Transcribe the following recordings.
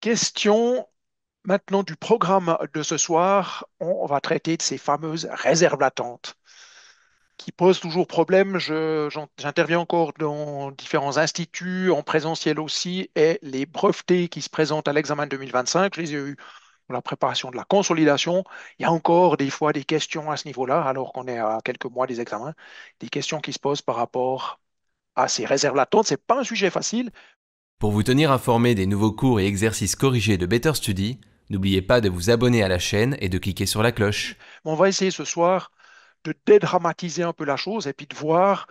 Question maintenant du programme de ce soir. On va traiter de ces fameuses réserves latentes qui posent toujours problème. J'interviens encore dans différents instituts, en présentiel aussi, et les brevetés qui se présentent à l'examen 2025, je les ai eus pour la préparation de la consolidation. Il y a encore des fois des questions à ce niveau-là, alors qu'on est à quelques mois des examens, des questions qui se posent par rapport à ces réserves latentes. C'est pas un sujet facile. Pour vous tenir informé des nouveaux cours et exercices corrigés de Better Study, n'oubliez pas de vous abonner à la chaîne et de cliquer sur la cloche. On va essayer ce soir de dédramatiser un peu la chose et puis de voir,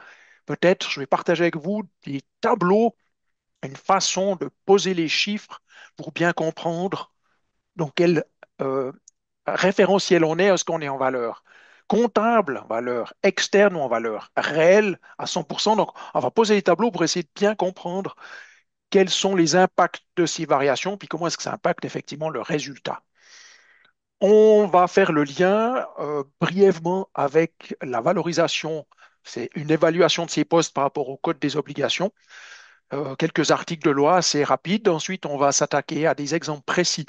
peut-être, je vais partager avec vous des tableaux, une façon de poser les chiffres pour bien comprendre dans quel euh, référentiel on est, est-ce qu'on est en valeur comptable, en valeur externe ou en valeur réelle à 100%. Donc, on va poser les tableaux pour essayer de bien comprendre quels sont les impacts de ces variations, puis comment est-ce que ça impacte effectivement le résultat. On va faire le lien brièvement avec la valorisation. C'est une évaluation de ces postes par rapport au code des obligations. Quelques articles de loi assez rapides. Ensuite, on va s'attaquer à des exemples précis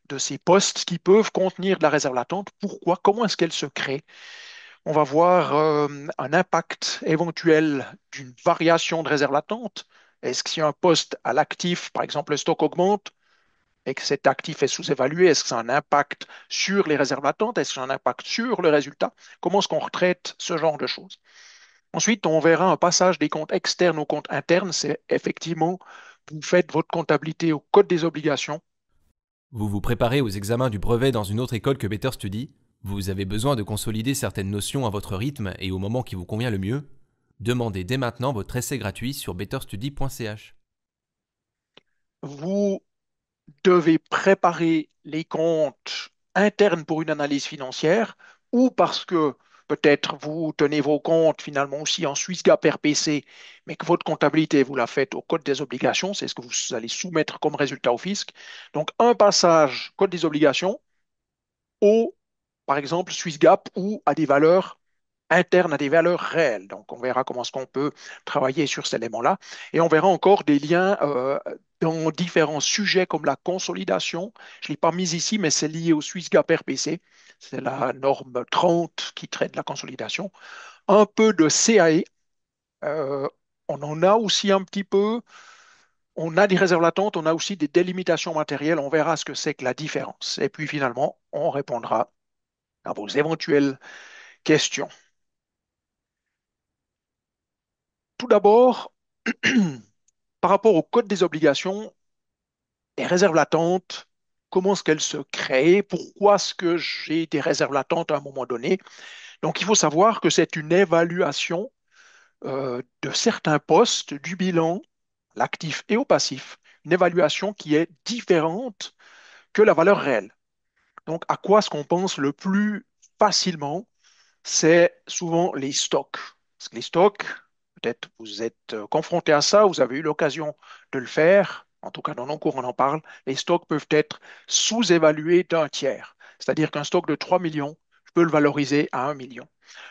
de ces postes qui peuvent contenir de la réserve latente. Pourquoi? Comment est-ce qu'elle se crée? On va voir un impact éventuel d'une variation de réserve latente. Est-ce que si un poste à l'actif, par exemple, le stock augmente, et que cet actif est sous-évalué, est-ce que ça a un impact sur les réserves latentes? Est-ce que ça a un impact sur le résultat? Comment est-ce qu'on retraite ce genre de choses? Ensuite, on verra un passage des comptes externes aux comptes internes. C'est effectivement, vous faites votre comptabilité au code des obligations. Vous vous préparez aux examens du brevet dans une autre école que Better Study. Vous avez besoin de consolider certaines notions à votre rythme et au moment qui vous convient le mieux. Demandez dès maintenant votre essai gratuit sur betterstudy.ch. Vous devez préparer les comptes internes pour une analyse financière ou parce que peut-être vous tenez vos comptes finalement aussi en Swiss GAAP RPC, mais que votre comptabilité, vous la faites au code des obligations, c'est ce que vous allez soumettre comme résultat au fisc. Donc, un passage code des obligations au, par exemple, Swiss GAAP ou à des valeurs internes, à des valeurs réelles. Donc, on verra comment est-ce qu'on peut travailler sur cet élément-là. Et on verra encore des liens dans différents sujets comme la consolidation. Je ne l'ai pas mis ici, mais c'est lié au Swiss GAAP RPC. C'est la norme 30 qui traite de la consolidation. Un peu de CAE. euh, on en a aussi un petit peu. On a des réserves latentes, on a aussi des délimitations matérielles. On verra ce que c'est que la différence. Et puis finalement, on répondra à vos éventuelles questions. Tout d'abord, par rapport au code des obligations, les réserves latentes, comment est-ce qu'elles se créent? Pourquoi est-ce que j'ai des réserves latentes à un moment donné? Donc, il faut savoir que c'est une évaluation de certains postes du bilan, l'actif et au passif, une évaluation qui est différente que la valeur réelle. Donc, à quoi est-ce qu'on pense le plus facilement? C'est souvent les stocks. Parce que les stocks, peut-être vous êtes confronté à ça, vous avez eu l'occasion de le faire, en tout cas dans nos cours on en parle, les stocks peuvent être sous-évalués d'un tiers. C'est-à-dire qu'un stock de 3 millions, je peux le valoriser à 1 million.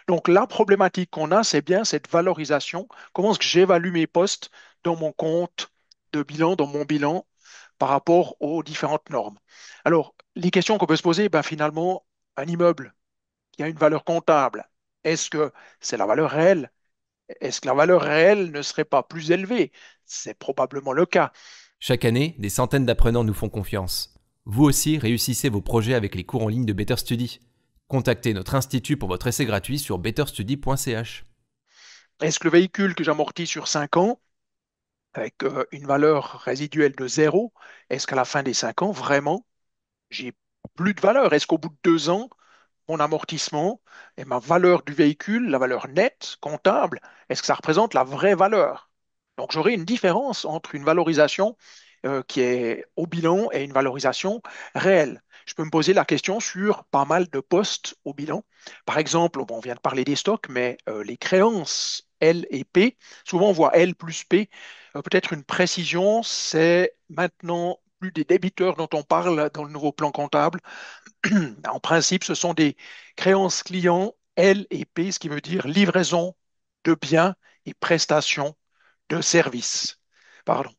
Donc la problématique qu'on a, c'est bien cette valorisation. Comment est-ce que j'évalue mes postes dans mon compte de bilan, dans mon bilan, par rapport aux différentes normes? Alors, les questions qu'on peut se poser, ben, finalement, un immeuble qui a une valeur comptable, est-ce que c'est la valeur réelle? Est-ce que la valeur réelle ne serait pas plus élevée? C'est probablement le cas. Chaque année, des centaines d'apprenants nous font confiance. Vous aussi réussissez vos projets avec les cours en ligne de Better Study. Contactez notre institut pour votre essai gratuit sur betterstudy.ch. Est-ce que le véhicule que j'amortis sur 5 ans, avec une valeur résiduelle de zéro, est-ce qu'à la fin des 5 ans, vraiment, j'ai plus de valeur? Est-ce qu'au bout de 2 ans, mon amortissement et ma valeur du véhicule, la valeur nette, comptable, est-ce que ça représente la vraie valeur? Donc j'aurai une différence entre une valorisation qui est au bilan et une valorisation réelle. Je peux me poser la question sur pas mal de postes au bilan. Par exemple, bon, on vient de parler des stocks, mais les créances L et P, souvent on voit L plus P. Peut-être une précision, c'est maintenant plus des débiteurs dont on parle dans le nouveau plan comptable. En principe, ce sont des créances clients L et P, ce qui veut dire livraison de biens et prestations de services. Pardon.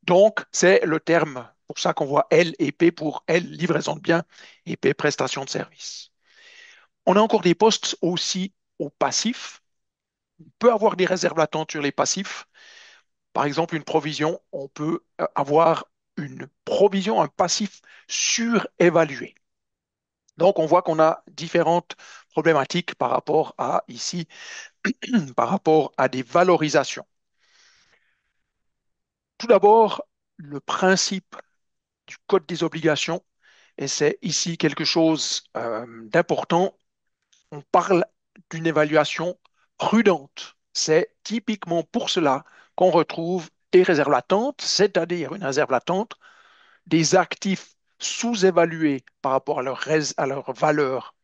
Donc, c'est le terme pour ça qu'on voit L et P pour L, livraison de biens, et P, prestation de services. On a encore des postes aussi au passif. On peut avoir des réserves latentes sur les passifs. Par exemple, une provision, on peut avoir une provision, un passif surévalué. Donc, on voit qu'on a différentes problématiques par rapport à ici, par rapport à des valorisations. Tout d'abord, le principe du Code des obligations, et c'est ici quelque chose d'important, on parle d'une évaluation prudente. C'est typiquement pour cela qu'on retrouve des réserves latentes, c'est-à-dire une réserve latente, des actifs sous-évalués par rapport à leur valeur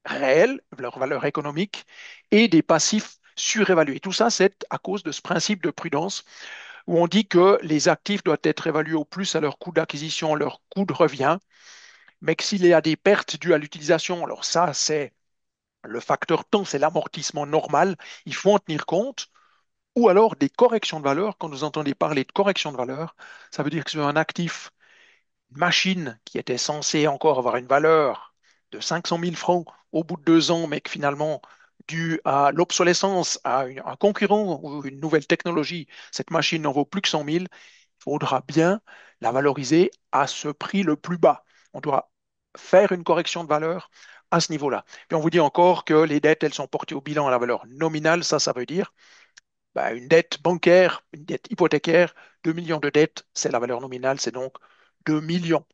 réelle, leur valeur économique, et des passifs surévalués. Tout ça, c'est à cause de ce principe de prudence où on dit que les actifs doivent être évalués au plus à leur coût d'acquisition, leur coût de revient, mais que s'il y a des pertes dues à l'utilisation, alors ça, c'est le facteur temps, c'est l'amortissement normal, il faut en tenir compte, ou alors des corrections de valeur. Quand vous entendez parler de correction de valeur, ça veut dire que sur un actif, une machine qui était censée encore avoir une valeur de 500 000 francs au bout de 2 ans, mais que finalement, dû à l'obsolescence, à un concurrent ou une nouvelle technologie, cette machine n'en vaut plus que 100 000, il faudra bien la valoriser à ce prix le plus bas. On doit faire une correction de valeur à ce niveau-là. Puis on vous dit encore que les dettes, elles sont portées au bilan à la valeur nominale. Ça veut dire une dette bancaire, une dette hypothécaire, 2 millions de dettes, c'est la valeur nominale, c'est donc 2 millions.